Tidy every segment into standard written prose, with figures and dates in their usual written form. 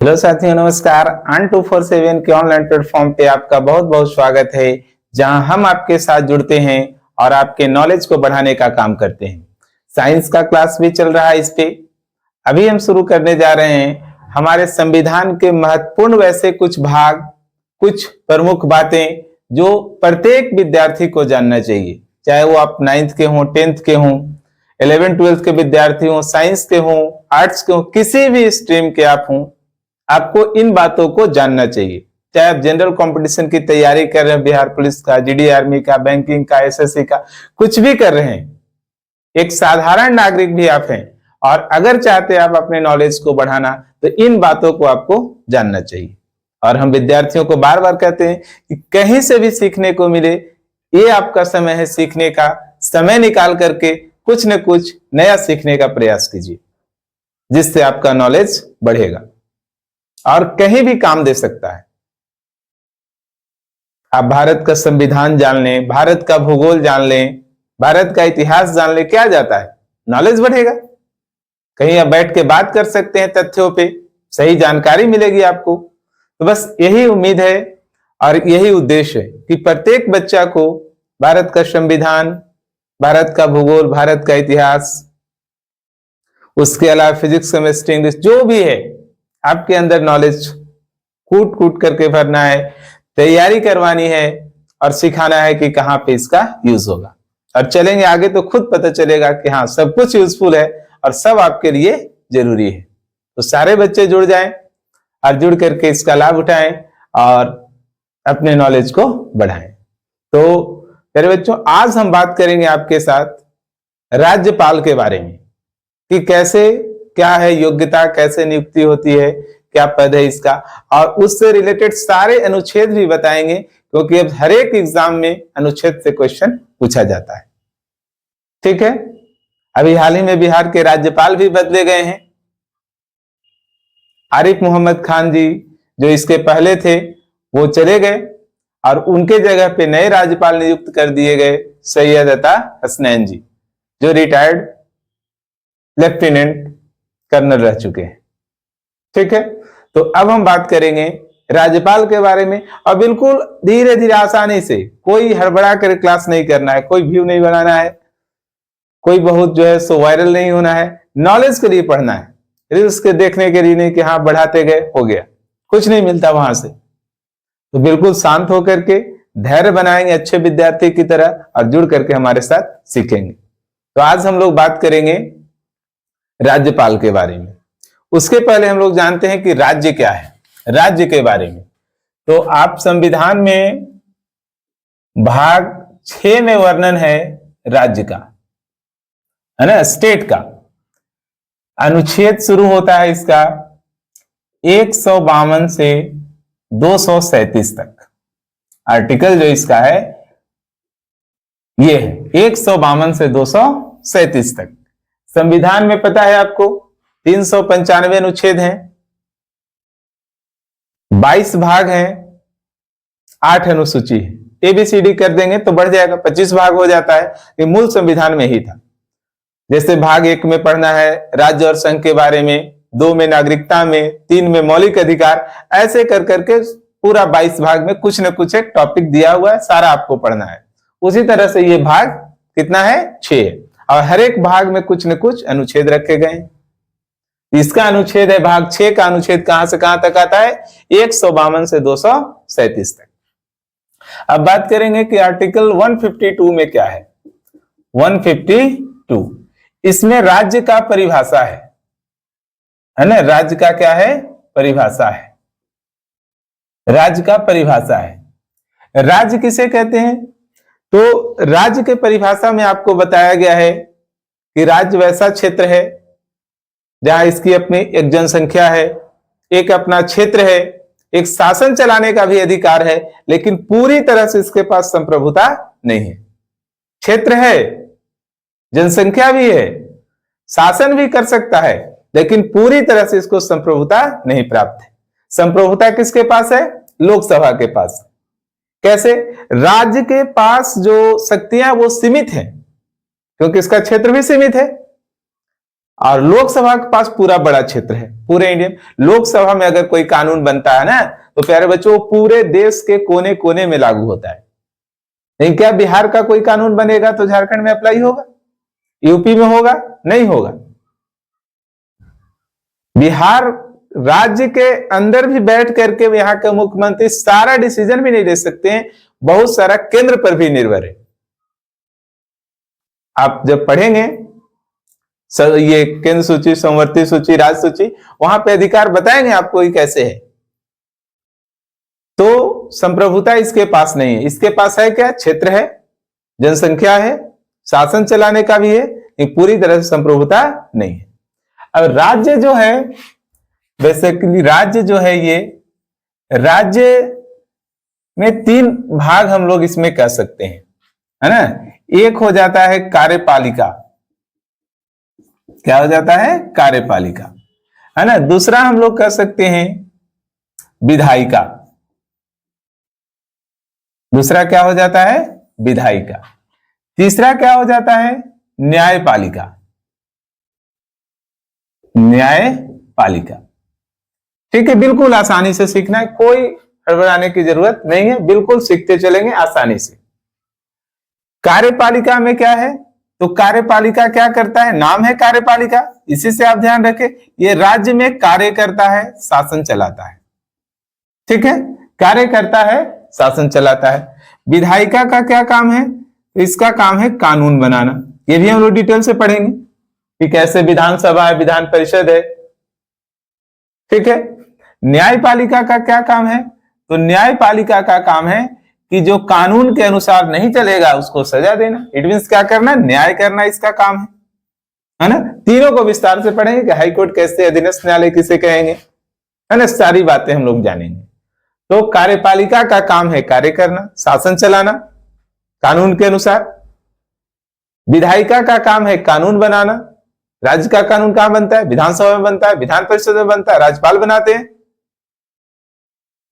Hello साथियों, नमस्कार। On 247 के ऑनलाइन प्लेटफॉर्म पे आपका बहुत बहुत स्वागत है, जहां हम आपके साथ जुड़ते हैं और आपके नॉलेज को बढ़ाने का काम करते हैं। साइंस का क्लास भी चल रहा है इस पे। अभी हम शुरू करने जा रहे हैं हमारे संविधान के महत्वपूर्ण वैसे कुछ भाग, कुछ प्रमुख बातें जो प्रत्येक विद्यार्थी को जानना चाहिए, चाहे वो आप 9th के हों, 10th के हों, 11th-12th के विद्यार्थी हों, साइंस के हों, आर्ट्स के हों, किसी भी स्ट्रीम के आप हों, आपको इन बातों को जानना चाहिए। चाहे आप जनरल कंपटीशन की तैयारी कर रहे हैं, बिहार पुलिस का, जीडी आर्मी का, बैंकिंग का, एसएससी का, कुछ भी कर रहे हैं, एक साधारण नागरिक भी आप हैं और अगर चाहते हैं आप अपने नॉलेज को बढ़ाना, तो इन बातों को आपको जानना चाहिए। और हम विद्यार्थियों को बार बार कहते हैं कि कहीं से भी सीखने को मिले, ये आपका समय है सीखने का। समय निकाल करके कुछ न कुछ नया सीखने का प्रयास कीजिए, जिससे आपका नॉलेज बढ़ेगा और कहीं भी काम दे सकता है। आप भारत का संविधान जान लें, भारत का भूगोल जान लें, भारत का इतिहास जान लें, क्या जाता है, नॉलेज बढ़ेगा। कहीं आप बैठ के बात कर सकते हैं, तथ्यों पे सही जानकारी मिलेगी आपको। तो बस यही उम्मीद है और यही उद्देश्य है कि प्रत्येक बच्चा को भारत का संविधान, भारत का भूगोल, भारत का इतिहास, उसके अलावा फिजिक्स, केमिस्ट्री, इंग्लिश, जो भी है आपके अंदर नॉलेज कूट कूट करके भरना है, तैयारी करवानी है और सिखाना है कि कहां पे इसका यूज होगा। और चलेंगे आगे तो खुद पता चलेगा कि हाँ, सब कुछ यूजफुल है और सब आपके लिए जरूरी है। तो सारे बच्चे जुड़ जाएं और जुड़ करके इसका लाभ उठाएं और अपने नॉलेज को बढ़ाएं। तो मेरे बच्चों, आज हम बात करेंगे आपके साथ राज्यपाल के बारे में कि कैसे, क्या है योग्यता, कैसे नियुक्ति होती है, क्या पद है इसका, और उससे रिलेटेड सारे अनुच्छेद भी बताएंगे, क्योंकि अब हर एक एग्जाम में अनुच्छेद से क्वेश्चन पूछा जाता है। ठीक है। अभी हाल ही में बिहार के राज्यपाल भी बदले गए हैं। आरिफ मोहम्मद खान जी, जो इसके पहले थे, वो चले गए और उनके जगह पे नए राज्यपाल नियुक्त कर दिए गए, सैयद अता हसनैन जी, जो रिटायर्ड लेफ्टिनेंट कर्नल रह चुके हैं। ठीक है। तो अब हम बात करेंगे राज्यपाल के बारे में, और बिल्कुल धीरे धीरे आसानी से, कोई हड़बड़ा कर क्लास नहीं करना है, कोई व्यू नहीं बनाना है, कोई बहुत जो है सो वायरल नहीं होना है। नॉलेज के लिए पढ़ना है, रील्स के देखने के लिए नहीं कि हाँ बढ़ाते गए हो गया, कुछ नहीं मिलता वहां से। तो बिल्कुल शांत होकर के धैर्य बनाएंगे अच्छे विद्यार्थी की तरह और जुड़ करके हमारे साथ सीखेंगे। तो आज हम लोग बात करेंगे राज्यपाल के बारे में। उसके पहले हम लोग जानते हैं कि राज्य क्या है। राज्य के बारे में तो आप संविधान में भाग 6 में वर्णन है राज्य का, है ना, स्टेट का। अनुच्छेद शुरू होता है इसका 152 से 237 तक। आर्टिकल जो इसका है ये है 152 से 237 तक। संविधान में पता है आपको 395 अनुच्छेद हैं, 22 भाग हैं, 8 अनुसूची है। एबीसीडी कर देंगे तो बढ़ जाएगा, 25 भाग हो जाता है। ये मूल संविधान में ही था। जैसे भाग 1 में पढ़ना है राज्य और संघ के बारे में, 2 में नागरिकता में, 3 में मौलिक अधिकार, ऐसे कर करके पूरा 22 भाग में कुछ न कुछ एक टॉपिक दिया हुआ है, सारा आपको पढ़ना है। उसी तरह से ये भाग कितना है, 6, और हर एक भाग में कुछ न कुछ अनुच्छेद रखे गए हैं। इसका अनुच्छेद है भाग 6 का अनुच्छेद कहां से कहां तक आता है, 152 से 237 तक। अब बात करेंगे कि आर्टिकल 152 में क्या है। 152 इसमें राज्य का परिभाषा है ना। राज्य का क्या है, परिभाषा है। राज्य का परिभाषा है। राज्य किसे कहते हैं, तो राज्य के परिभाषा में आपको बताया गया है कि राज्य वैसा क्षेत्र है जहां इसकी अपनी एक जनसंख्या है, एक अपना क्षेत्र है, एक शासन चलाने का भी अधिकार है, लेकिन पूरी तरह से इसके पास संप्रभुता नहीं है। क्षेत्र है, जनसंख्या भी है, शासन भी कर सकता है, लेकिन पूरी तरह से इसको संप्रभुता नहीं प्राप्त है। संप्रभुता किसके पास है, लोकसभा के पास। कैसे, राज्य के पास जो शक्तियां वो सीमित है, क्योंकि इसका क्षेत्र भी सीमित है और लोकसभा के पास पूरा बड़ा क्षेत्र है। पूरे इंडिया लोकसभा में अगर कोई कानून बनता है ना, तो प्यारे बच्चों पूरे देश के कोने कोने में लागू होता है। लेकिन क्या बिहार का कोई कानून बनेगा तो झारखंड में अप्लाई होगा? यूपी में होगा? नहीं होगा। बिहार राज्य के अंदर भी बैठ करके यहाँ के मुख्यमंत्री सारा डिसीजन भी नहीं ले सकते हैं, बहुत सारा केंद्र पर भी निर्भर है। आप जब पढ़ेंगे ये केंद्र सूची, संवर्ती सूची, राज्य सूची, वहां पे अधिकार बताएंगे आपको ये कैसे है। तो संप्रभुता इसके पास नहीं है। इसके पास है क्या? क्षेत्र है, जनसंख्या है, शासन चलाने का भी है, लेकिन पूरी तरह से संप्रभुता नहीं है। अब राज्य जो है, बेसिकली राज्य जो है, ये राज्य में तीन भाग हम लोग इसमें कह सकते हैं, है ना। एक हो जाता है कार्यपालिका। क्या हो जाता है? कार्यपालिका, है ना। दूसरा हम लोग कह सकते हैं विधायिका। दूसरा क्या हो जाता है? विधायिका। तीसरा क्या हो जाता है? न्यायपालिका। न्यायपालिका, ठीक है। बिल्कुल आसानी से सीखना है, कोई हड़बड़ाने की जरूरत नहीं है, बिल्कुल सीखते चलेंगे आसानी से। कार्यपालिका में क्या है? तो कार्यपालिका क्या करता है? नाम है कार्यपालिका, इसी से आप ध्यान रखें। ये राज्य में कार्य करता है, शासन चलाता है, ठीक है। कार्य करता है, शासन चलाता है। विधायिका का क्या काम है? इसका काम है कानून बनाना। ये भी हम लोग डिटेल से पढ़ेंगे कि कैसे विधानसभा है, विधान परिषद है, ठीक है। न्यायपालिका का क्या काम है? तो न्यायपालिका का काम है कि जो कानून के अनुसार नहीं चलेगा उसको सजा देना। इट मींस क्या करना? न्याय करना इसका काम है ना। तीनों को विस्तार से पढ़ेंगे कि हाईकोर्ट कैसे, अधीनस्थ न्यायालय किसे कहेंगे, है ना। सारी बातें हम लोग जानेंगे। तो कार्यपालिका का काम है कार्य करना, शासन चलाना कानून के अनुसार। विधायिका का काम है कानून बनाना। राज्य का कानून कहां बनता है? विधानसभा में बनता है, विधान परिषद में बनता है, राज्यपाल बनाते हैं।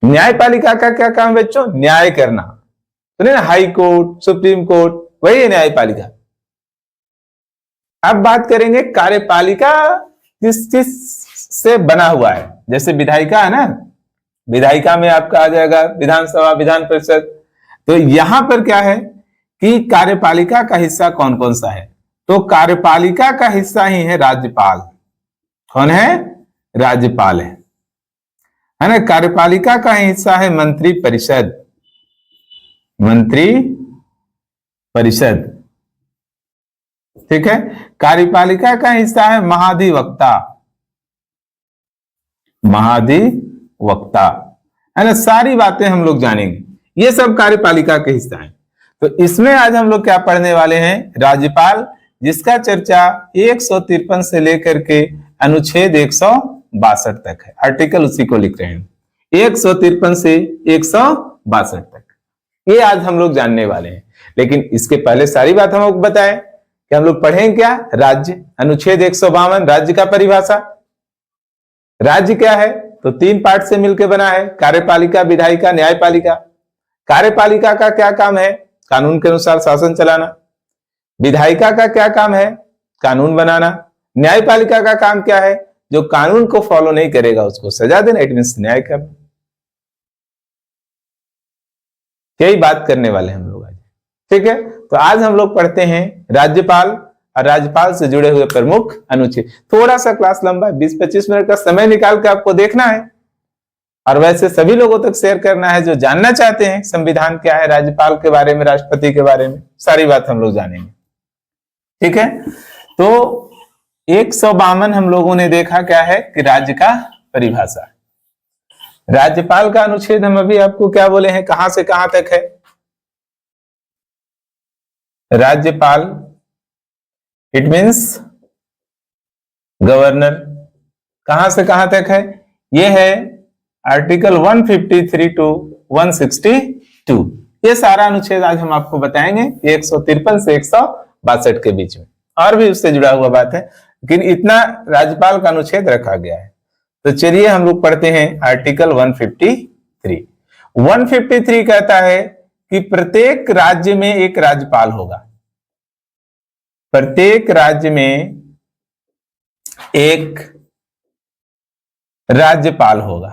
न्यायपालिका का क्या काम है बच्चों? न्याय करना। तो ना हाई कोर्ट, सुप्रीम कोर्ट, वही है न्यायपालिका। अब बात करेंगे कार्यपालिका किस किस से बना हुआ है। जैसे विधायिका है ना, विधायिका में आपका आ जाएगा विधानसभा, विधान परिषद। तो यहां पर क्या है कि कार्यपालिका का हिस्सा कौन कौन सा है? तो कार्यपालिका का हिस्सा ही है राज्यपाल। कौन है? राज्यपाल है ना। कार्यपालिका का हिस्सा है मंत्री परिषद। मंत्री परिषद, ठीक है। कार्यपालिका का हिस्सा है महाधिवक्ता। महाधिवक्ता, है ना। सारी बातें हम लोग जानेंगे, ये सब कार्यपालिका के हिस्सा है। तो इसमें आज हम लोग क्या पढ़ने वाले हैं? राज्यपाल, जिसका चर्चा 153 से लेकर के अनुच्छेद 162 तक है। आर्टिकल उसी को लिख रहे हैं, 153 से 162 तक। ये आज हम लोग जानने वाले हैं। लेकिन इसके पहले सारी बात हम लोग बताएं कि हम लोग पढ़ें क्या? राज्य, अनुच्छेद 152, राज्य का परिभाषा। राज्य क्या है? तो तीन पार्ट से मिलकर बना है, कार्यपालिका, विधायिका, न्यायपालिका। कार्यपालिका का क्या काम है? कानून के अनुसार शासन चलाना। विधायिका का क्या काम है? कानून बनाना। न्यायपालिका का काम क्या है? जो कानून को फॉलो नहीं करेगा उसको सजा देना, इट मींस न्याय करना। यही बात करने वाले हम लोग आज, ठीक है। तो आज हम लोग पढ़ते हैं राज्यपाल और राज्यपाल से जुड़े हुए प्रमुख अनुच्छेद। थोड़ा सा क्लास लंबा है, 20-25 मिनट का समय निकाल के आपको देखना है, और वैसे सभी लोगों तक शेयर करना है जो जानना चाहते हैं संविधान क्या है, राज्यपाल के बारे में, राष्ट्रपति के बारे में, सारी बात हम लोग जानेंगे, ठीक है। तो 152 हम लोगों ने देखा क्या है कि राज्य का परिभाषा। राज्यपाल का अनुच्छेद हम अभी आपको क्या बोले हैं, कहां से कहां तक है? राज्यपाल इट मींस गवर्नर। कहां से कहां तक है? यह है आर्टिकल 153 टू 162। ये सारा अनुच्छेद आज हम आपको बताएंगे, 153 से 162 के बीच में, और भी उससे जुड़ा हुआ बात है, लेकिन इतना राज्यपाल का अनुच्छेद रखा गया है। तो चलिए हम लोग पढ़ते हैं आर्टिकल 153। 153 कहता है कि प्रत्येक राज्य में एक राज्यपाल होगा। प्रत्येक राज्य में एक राज्यपाल होगा,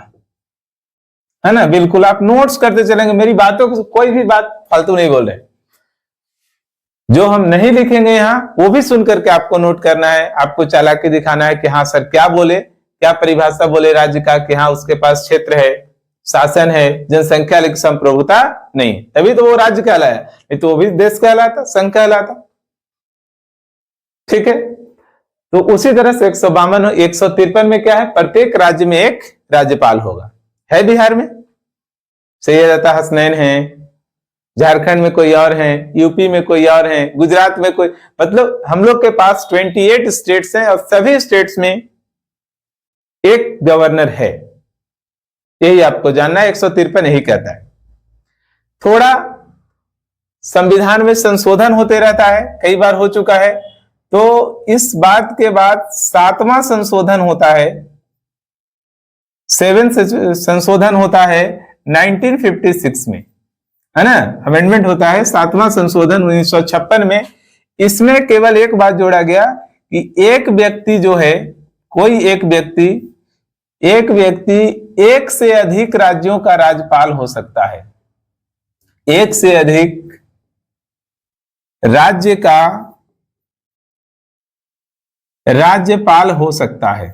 है ना। बिल्कुल आप नोट्स करते चलेंगे, मेरी बातों को कोई भी बात फालतू नहीं बोल रहे। जो हम नहीं लिखेंगे यहां वो भी सुन करके आपको नोट करना है, आपको चालाकी दिखाना है कि हाँ सर क्या बोले, क्या परिभाषा बोले राज्य का, कि हाँ उसके पास क्षेत्र है, शासन है, जनसंख्या लेकिन संप्रभुता नहीं, तभी तो वो राज्य कहलाया, नहीं तो वो भी देश कहलाता, संघ कहलाता। ठीक है, तो उसी तरह से 152 153 में क्या है, प्रत्येक राज्य में एक राज्यपाल होगा। है बिहार में सैयद अता हसनैन है, झारखंड में कोई और है, यूपी में कोई और है, गुजरात में कोई, मतलब हम लोग के पास 28 स्टेट्स हैं और सभी स्टेट्स में एक गवर्नर है। यही आपको जानना है, 153 यही कहता है। थोड़ा संविधान में संशोधन होते रहता है, कई बार हो चुका है, तो इस बात के बाद 7वां संशोधन होता है, 7 संशोधन होता है 1956 में, है ना, अमेंडमेंट होता है 7वां संशोधन 1956 में। इसमें केवल एक बात जोड़ा गया कि एक व्यक्ति जो है, कोई एक व्यक्ति एक से अधिक राज्यों का राज्यपाल हो सकता है, एक से अधिक राज्य का राज्यपाल हो सकता है,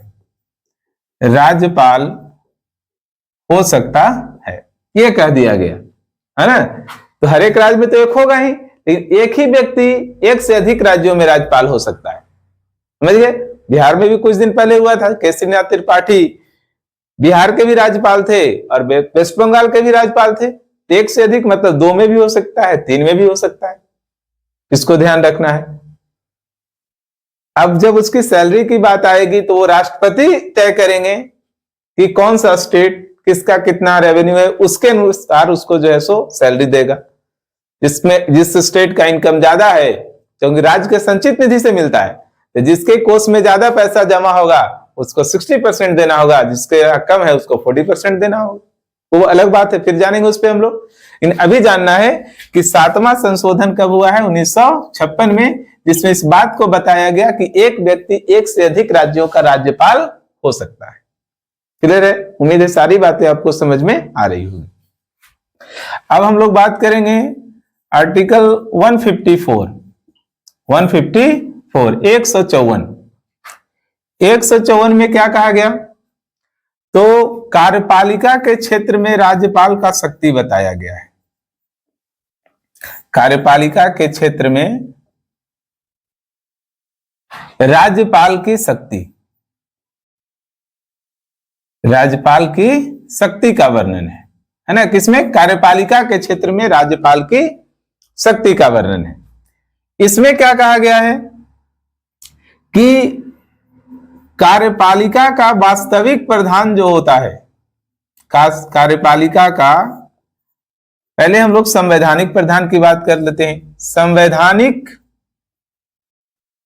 राज्यपाल हो सकता है, यह कह दिया गया, है ना। तो हर एक राज्य में तो एक होगा ही, लेकिन एक ही व्यक्ति एक से अधिक राज्यों में राज्यपाल हो सकता है, समझ गए। बिहार में भी कुछ दिन पहले हुआ था, केसरीनाथ त्रिपाठी बिहार के भी राज्यपाल थे और वेस्ट बंगाल के भी राज्यपाल थे। एक से अधिक मतलब 2 में भी हो सकता है, 3 में भी हो सकता है, इसको ध्यान रखना है। अब जब उसकी सैलरी की बात आएगी तो वो राष्ट्रपति तय करेंगे कि कौन सा स्टेट किसका कितना रेवेन्यू है, उसके अनुसार उसको जो है सो सैलरी देगा। जिस स्टेट का इनकम ज्यादा है, क्योंकि राज्य के संचित निधि से मिलता है, तो जिसके कोष में ज्यादा पैसा जमा होगा उसको 60% देना होगा, जिसके कम है उसको 40% देना होगा। वो अलग बात है, फिर जानेंगे उस पर हम लोग। लेकिन अभी जानना है कि 7वां संशोधन कब हुआ है, 1956 में, जिसमें इस बात को बताया गया कि एक व्यक्ति एक से अधिक राज्यों का राज्यपाल हो सकता है। क्लियर है? उम्मीद है सारी बातें आपको समझ में आ रही होगी। अब हम लोग बात करेंगे आर्टिकल 154 154 में क्या कहा गया, तो कार्यपालिका के क्षेत्र में राज्यपाल का शक्ति बताया गया है। कार्यपालिका के क्षेत्र में राज्यपाल की शक्ति, राज्यपाल की शक्ति का वर्णन है ना, किसमें, कार्यपालिका के क्षेत्र में राज्यपाल की शक्ति का वर्णन है। इसमें क्या कहा गया है कि कार्यपालिका का वास्तविक प्रधान जो होता है, कार्यपालिका का, पहले हम लोग संवैधानिक प्रधान की बात कर लेते हैं। संवैधानिक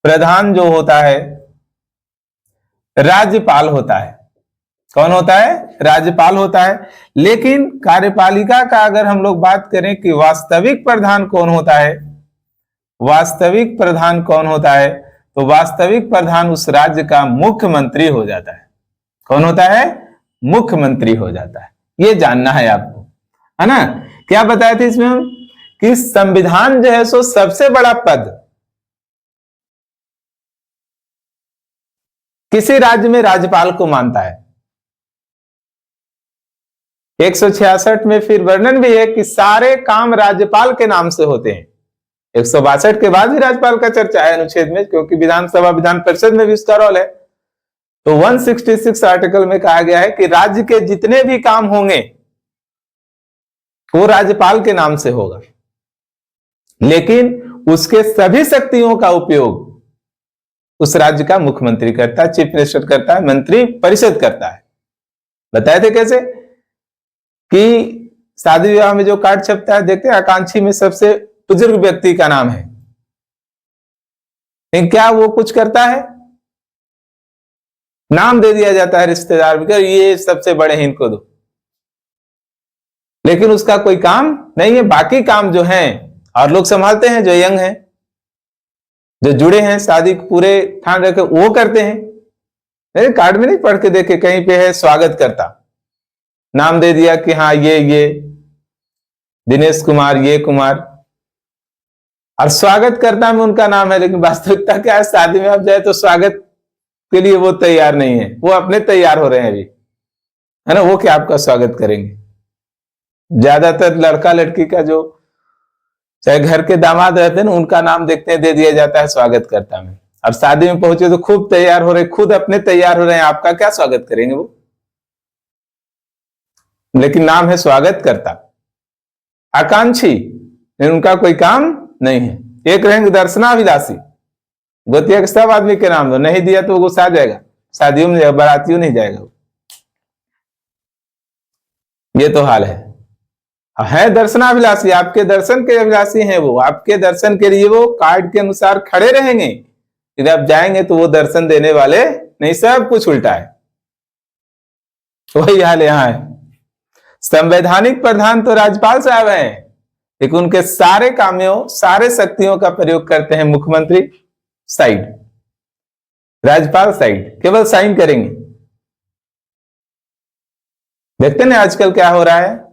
प्रधान जो होता है राज्यपाल होता है। कौन होता है, राज्यपाल होता है। लेकिन कार्यपालिका का अगर हम लोग बात करें कि वास्तविक प्रधान कौन होता है, वास्तविक प्रधान कौन होता है, तो वास्तविक प्रधान उस राज्य का मुख्यमंत्री हो जाता है। कौन होता है, मुख्यमंत्री हो जाता है। ये जानना है आपको, है ना। क्या बताए थे इसमें हम कि संविधान जो है सो सबसे बड़ा पद किसी राज्य में राज्यपाल को मानता है। 166 में फिर वर्णन भी है कि सारे काम राज्यपाल के नाम से होते हैं। 162 के बाद भी राज्यपाल का चर्चा है अनुच्छेद में, क्योंकि विधानसभा विधान परिषद में भी उसका रोल है। तो 166 आर्टिकल में कहा गया है कि राज्य के जितने भी काम होंगे वो राज्यपाल के नाम से होगा, लेकिन उसके सभी शक्तियों का उपयोग उस राज्य का मुख्यमंत्री करता है, चीफ मिनिस्टर करता है, मंत्री परिषद करता है। बताए थे कैसे कि शादी विवाह में जो कार्ड छपता है, देखते हैं आकांक्षी में सबसे बुजुर्ग व्यक्ति का नाम है, लेकिन क्या वो कुछ करता है, नाम दे दिया जाता है रिश्तेदार में, ये सबसे बड़े हैं इनको दो, लेकिन उसका कोई काम नहीं है। बाकी काम जो हैं और लोग संभालते हैं, जो यंग हैं, जो जुड़े हैं, शादी पूरे ठान रखे वो करते हैं, मेरे कार्ड में नहीं पढ़ के देखे, कहीं पे है स्वागत करता, नाम दे दिया कि हाँ ये दिनेश कुमार, ये कुमार, और स्वागत करता में उनका नाम है, लेकिन वास्तविकता क्या है, शादी में आप जाए तो स्वागत के लिए वो तैयार नहीं है, वो अपने तैयार हो रहे हैं अभी, है ना, वो क्या आपका स्वागत करेंगे। ज्यादातर लड़का लड़की का जो चाहे घर के दामाद रहते हैं ना, उनका नाम देखते हैं दे दिया जाता है स्वागत करता में, और शादी में पहुंचे तो खूब तैयार हो रहे, खुद अपने तैयार हो रहे हैं, आपका क्या स्वागत करेंगे वो। लेकिन नाम है स्वागत करता, आकांक्षी, उनका कोई काम नहीं है। एक रहेंगे दर्शनाभिलाषी, गोतिया के सब आदमी के नाम दो, नहीं दिया तो वो गुस्सा आ जाएगा, शादियों में बारातियों नहीं जाएगा वो। ये तो हाल है दर्शनाभिलाषी, आपके दर्शन के अभिलाषी हैं वो, आपके दर्शन के लिए वो कार्ड के अनुसार खड़े रहेंगे, यदि आप जाएंगे तो वो दर्शन देने वाले नहीं, सब कुछ उल्टा है। वही हाल यहां है। संवैधानिक प्रधान तो राज्यपाल साहब हैं, लेकिन उनके सारे कामों, सारे शक्तियों का प्रयोग करते हैं मुख्यमंत्री साइड, राज्यपाल साइड, केवल साइन करेंगे। देखते हैं आजकल क्या हो रहा है,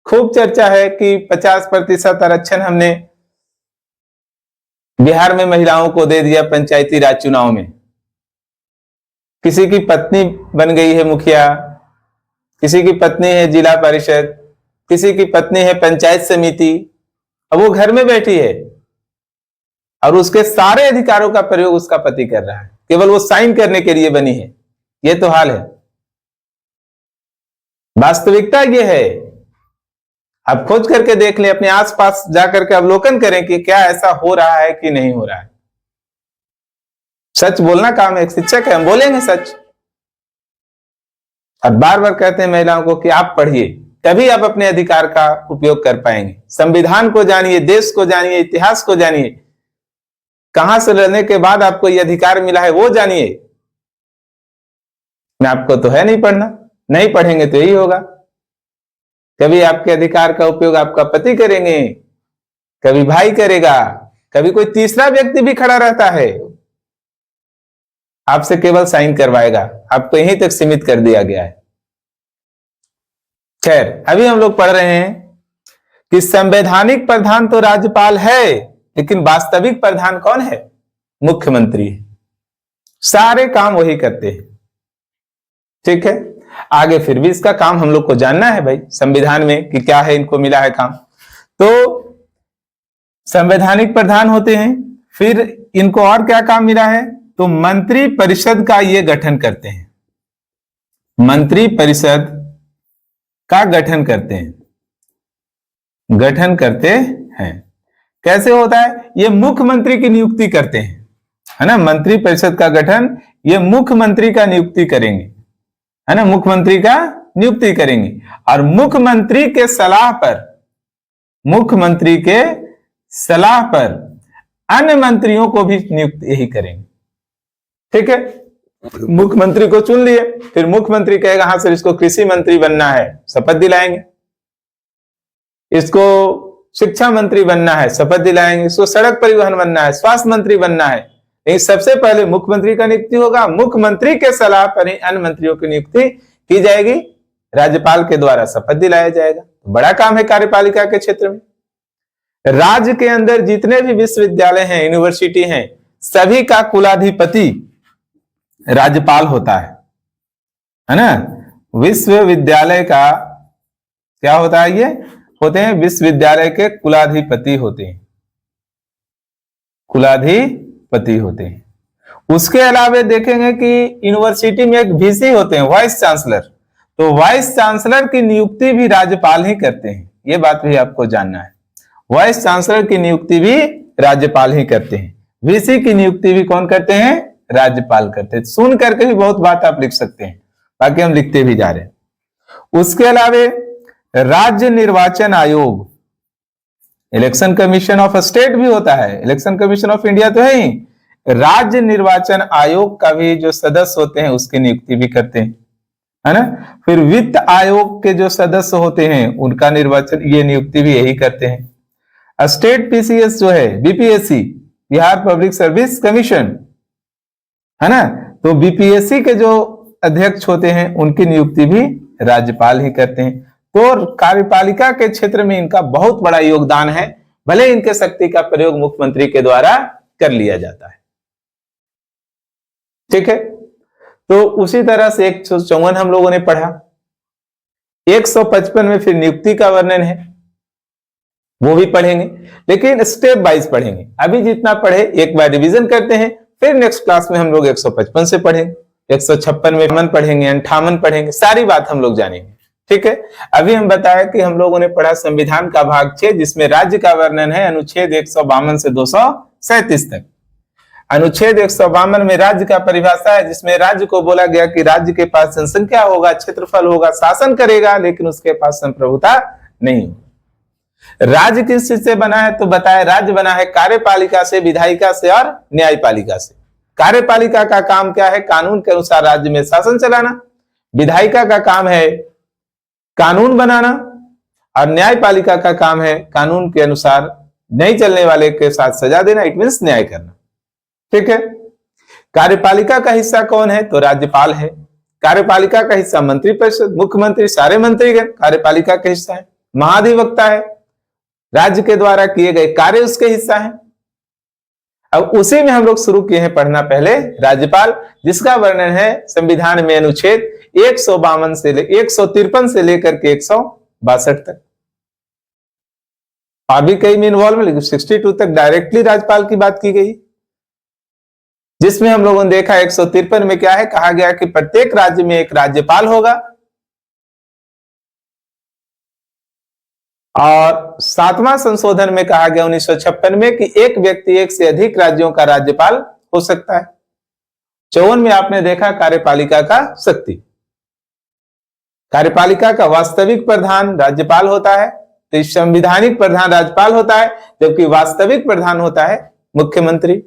खूब चर्चा है कि 50% आरक्षण हमने बिहार में महिलाओं को दे दिया पंचायती राज चुनाव में। किसी की पत्नी बन गई है मुखिया, किसी की पत्नी है जिला परिषद, किसी की पत्नी है पंचायत समिति, अब वो घर में बैठी है और उसके सारे अधिकारों का प्रयोग उसका पति कर रहा है, केवल वो साइन करने के लिए बनी है। ये तो हाल है, वास्तविकता ये है। आप खोज करके देख लें, अपने आसपास जाकर के अवलोकन करें कि क्या ऐसा हो रहा है कि नहीं हो रहा है। सच बोलना काम है, एक शिक्षक है, हम बोलेंगे सच। और बार बार कहते हैं महिलाओं को कि आप पढ़िए, तभी आप अपने अधिकार का उपयोग कर पाएंगे। संविधान को जानिए, देश को जानिए, इतिहास को जानिए, कहां से लड़ने के बाद आपको यह अधिकार मिला है वो जानिए। मैं आपको तो है नहीं पढ़ना, नहीं पढ़ेंगे तो यही होगा। कभी आपके अधिकार का उपयोग आपका पति करेंगे, कभी भाई करेगा, कभी कोई तीसरा व्यक्ति भी खड़ा रहता है, आपसे केवल साइन करवाएगा, आपको यहीं तक सीमित कर दिया गया है। खैर, अभी हम लोग पढ़ रहे हैं कि संवैधानिक प्रधान तो राज्यपाल है, लेकिन वास्तविक प्रधान कौन है? मुख्यमंत्री है। सारे काम वही करते हैं। ठीक है, आगे फिर भी इसका काम हम लोग को जानना है भाई, संविधान में कि क्या है, इनको मिला है काम। तो संवैधानिक प्रधान होते हैं, फिर इनको और क्या काम मिला है, तो मंत्री परिषद का ये गठन करते हैं, मंत्री परिषद का गठन करते हैं, गठन करते हैं। कैसे होता है? ये मुख्यमंत्री की नियुक्ति करते हैं, है ना। मंत्री परिषद का गठन ये मुख्यमंत्री का नियुक्ति करेंगे, है ना, मुख्यमंत्री का नियुक्ति करेंगे। और मुख्यमंत्री के सलाह पर, मुख्यमंत्री के सलाह पर अन्य मंत्रियों को भी नियुक्त यही करेंगे। ठीक है, मुख्यमंत्री को चुन लिए, फिर मुख्यमंत्री कहेगा हाँ सर इसको कृषि मंत्री बनना है, शपथ दिलाएंगे। इसको शिक्षा मंत्री बनना है, शपथ दिलाएंगे। इसको सड़क परिवहन बनना है, स्वास्थ्य मंत्री बनना है। लेकिन सबसे पहले मुख्यमंत्री का नियुक्ति होगा, मुख्यमंत्री के सलाह पर ही अन्य मंत्रियों की नियुक्ति की जाएगी, राज्यपाल के द्वारा शपथ दिलाया जाएगा। बड़ा काम है कार्यपालिका के क्षेत्र में। राज्य के अंदर जितने भी विश्वविद्यालय हैं, यूनिवर्सिटी हैं, सभी का कुलाधिपति राज्यपाल होता है ना। विश्वविद्यालय का क्या होता है? ये होते हैं विश्वविद्यालय के कुलाधिपति होते हैं, कुलाधिपति होते हैं। उसके अलावा देखेंगे कि यूनिवर्सिटी में एक वीसी होते हैं, वाइस चांसलर। तो वाइस चांसलर की नियुक्ति भी राज्यपाल ही करते हैं, ये बात भी आपको जानना है। वाइस चांसलर की नियुक्ति भी राज्यपाल ही करते हैं। वीसी की नियुक्ति भी कौन करते हैं? राज्यपाल करते हैं। सुन करके भी बहुत बात आप लिख सकते हैं, बाकी हम लिखते भी जा रहे हैं। उसके अलावा राज्य निर्वाचन आयोग, इलेक्शन कमीशन ऑफ स्टेट भी होता है, इलेक्शन कमीशन ऑफ इंडिया तो है ही। राज्य निर्वाचन आयोग का भी जो सदस्य होते हैं उसकी नियुक्ति भी करते हैं, है ना। फिर वित्त आयोग के जो सदस्य होते हैं उनका निर्वाचन, ये नियुक्ति भी यही करते हैं। स्टेट पीसीएस जो है, BPSC, Bihar public service commission, है ना, तो बीपीएससी के जो अध्यक्ष होते हैं उनकी नियुक्ति भी राज्यपाल ही करते हैं। तो कार्यपालिका के क्षेत्र में इनका बहुत बड़ा योगदान है, भले इनके शक्ति का प्रयोग मुख्यमंत्री के द्वारा कर लिया जाता है। ठीक है, तो उसी तरह से 154 हम लोगों ने पढ़ा। 155 में फिर नियुक्ति का वर्णन है, वो भी पढ़ेंगे, लेकिन स्टेप वाइज पढ़ेंगे। अभी जितना पढ़े एक बार रिवीजन करते हैं, फिर नेक्स्ट क्लास में हम लोग 155 से पढ़ेंगे, 156 में पढ़ेंगे, 58 पढ़ेंगे, सारी बात हम लोग जानेंगे। ठीक है, अभी हम बताया कि हम लोगों ने पढ़ा संविधान का भाग 6, जिसमें राज्य का वर्णन है अनुच्छेद 152 से 237 तक। अनुच्छेद 152 में राज्य का परिभाषा है, जिसमें राज्य को बोला गया कि राज्य के पास जनसंख्या होगा, क्षेत्रफल होगा, शासन करेगा, लेकिन उसके पास संप्रभुता नहीं होगी। राज्य किस चीज से बना है, तो बताया राज्य बना है कार्यपालिका से, विधायिका से और न्यायपालिका से। कार्यपालिका का काम क्या है, कानून के अनुसार राज्य में शासन चलाना। विधायिका का काम है कानून बनाना, और न्यायपालिका का काम है कानून के अनुसार नहीं चलने वाले के साथ सजा देना, इट मींस न्याय करना। ठीक है, कार्यपालिका का हिस्सा कौन है, तो राज्यपाल है। कार्यपालिका का हिस्सा मंत्रिपरिषद, मुख्यमंत्री, सारे मंत्रीगण कार्यपालिका का हिस्सा है। महाधिवक्ता है, राज्य के द्वारा किए गए कार्य उसके हिस्सा है। अब उसी में हम लोग शुरू किए हैं पढ़ना पहले राज्यपाल, जिसका वर्णन है संविधान में अनुच्छेद 153 से लेकर के 162 तक। अभी कई में इन्वॉल्व है, लेकिन 62 तक डायरेक्टली राज्यपाल की बात की गई, जिसमें हम लोगों ने देखा 153 में क्या है, कहा गया कि प्रत्येक राज्य में एक राज्यपाल होगा, और 7वां संशोधन में कहा गया 1956 में कि एक व्यक्ति एक से अधिक राज्यों का राज्यपाल हो सकता है। 54 में आपने देखा कार्यपालिका का शक्ति। कार्यपालिका का वास्तविक प्रधान राज्यपाल होता है, तो संवैधानिक प्रधान राज्यपाल होता है, जबकि वास्तविक प्रधान होता है मुख्यमंत्री।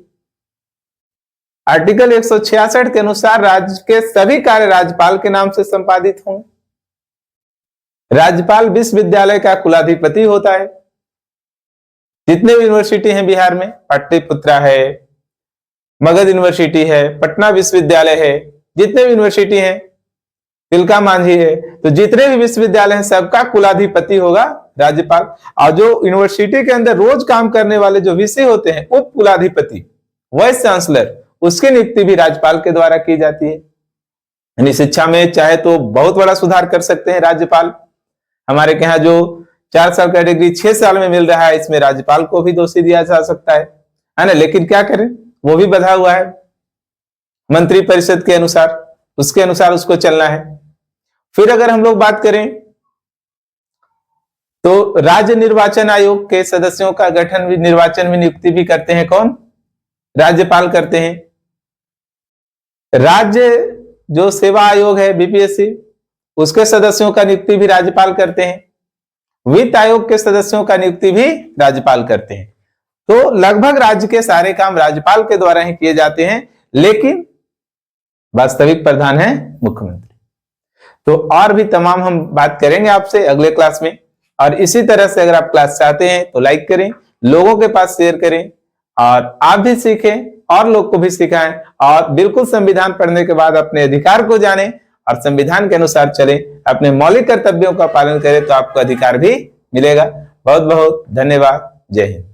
आर्टिकल 166 के अनुसार राज्य के सभी कार्य राज्यपाल के नाम से संपादित होंगे। राज्यपाल विश्वविद्यालय का कुलाधिपति होता है। जितने भी यूनिवर्सिटी हैं बिहार में, पाटलिपुत्रा है, मगध यूनिवर्सिटी है, पटना विश्वविद्यालय है, जितने भी यूनिवर्सिटी हैं, तिलका मांझी है, तो जितने भी विश्वविद्यालय हैं सबका कुलाधिपति होगा राज्यपाल। और जो यूनिवर्सिटी के अंदर रोज काम करने वाले जो विषय होते हैं, उप कुलाधिपति, वाइस चांसलर, उसकी नियुक्ति भी राज्यपाल के द्वारा की जाती है। यानी शिक्षा में चाहे तो बहुत बड़ा सुधार कर सकते हैं राज्यपाल। हमारे के यहाँ जो 4 साल का डिग्री 6 साल में मिल रहा है, इसमें राज्यपाल को भी दोषी दिया जा सकता है ना, लेकिन क्या करें, वो भी बंधा हुआ है मंत्री परिषद के अनुसार, उसके अनुसार उसको चलना है। फिर अगर हम लोग बात करें तो राज्य निर्वाचन आयोग के सदस्यों का गठन भी, निर्वाचन में नियुक्ति भी करते हैं कौन, राज्यपाल करते हैं। राज्य जो सेवा आयोग है बीपीएससी, उसके सदस्यों का नियुक्ति भी राज्यपाल करते हैं। वित्त आयोग के सदस्यों का नियुक्ति भी राज्यपाल करते हैं। तो लगभग राज्य के सारे काम राज्यपाल के द्वारा ही किए जाते हैं, लेकिन वास्तविक प्रधान है मुख्यमंत्री। तो और भी तमाम हम बात करेंगे आपसे अगले क्लास में। और इसी तरह से अगर आप क्लास चाहते हैं तो लाइक करें, लोगों के पास शेयर करें, और आप भी सीखें और लोग को भी सिखाएं, और बिल्कुल संविधान पढ़ने के बाद अपने अधिकार को जानें और संविधान के अनुसार चलें, अपने मौलिक कर्तव्यों का पालन करें, तो आपको अधिकार भी मिलेगा। बहुत बहुत धन्यवाद। जय हिंद।